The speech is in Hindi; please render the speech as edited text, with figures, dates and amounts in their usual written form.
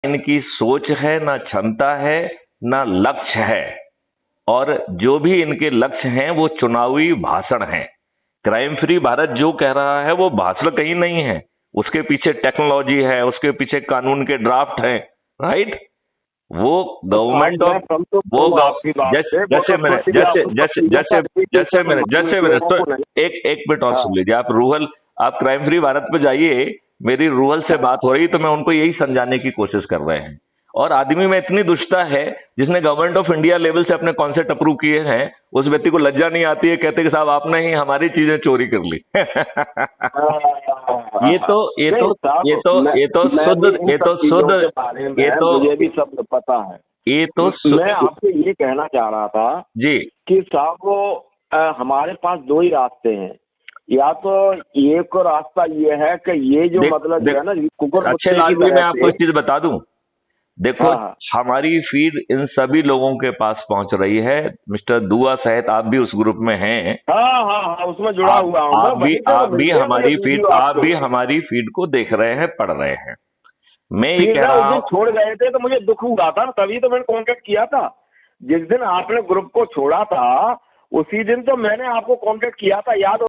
इनकी सोच है, ना क्षमता है, ना लक्ष्य है। और जो भी इनके लक्ष्य हैं वो चुनावी भाषण हैं। क्राइम फ्री भारत जो कह रहा है वो भाषण कहीं नहीं है, उसके पीछे टेक्नोलॉजी है, उसके पीछे कानून के ड्राफ्ट हैं, राइट। वो गवर्नमेंट ऑफ वो जैसे मैंने तो एक मिनट और सुन लीजिए। आप क्राइम फ्री भारत पे जाइए, मेरी रूहल से बात हो रही तो मैं उनको यही समझाने की कोशिश कर रहे हैं। और आदमी में इतनी दुष्टता है, जिसने गवर्नमेंट ऑफ इंडिया लेवल से अपने कॉन्सेप्ट अप्रूव किए हैं, उस व्यक्ति को लज्जा नहीं आती है, कहते कि साहब आपने ही हमारी चीजें चोरी कर ली। मुझे भी सब पता है। मैं आपसे ये कहना चाह रहा था जी कि साहब वो हमारे पास दो ही रास्ते हैं। या तो एक रास्ता ये है कि ये जो मतलब है ना कुकुर अच्छे आदमी, मैं आपको एक चीज बता दूं, देखो हमारी फीड इन सभी लोगों के पास पहुंच रही है। मिस्टर दुआ सहित आप भी उस ग्रुप में हैं। हाँ, उसमें जुड़ा हुआ हूं। आप भी हमारी फीड को देख रहे हैं, पढ़ रहे हैं। मैं ये कह रहा हूं, छोड़ गए थे तो मुझे दुख हुआ था, तभी तो मैंने कांटेक्ट किया था। जिस दिन आपने ग्रुप को छोड़ा था उसी दिन तो मैंने आपको कांटेक्ट किया था, याद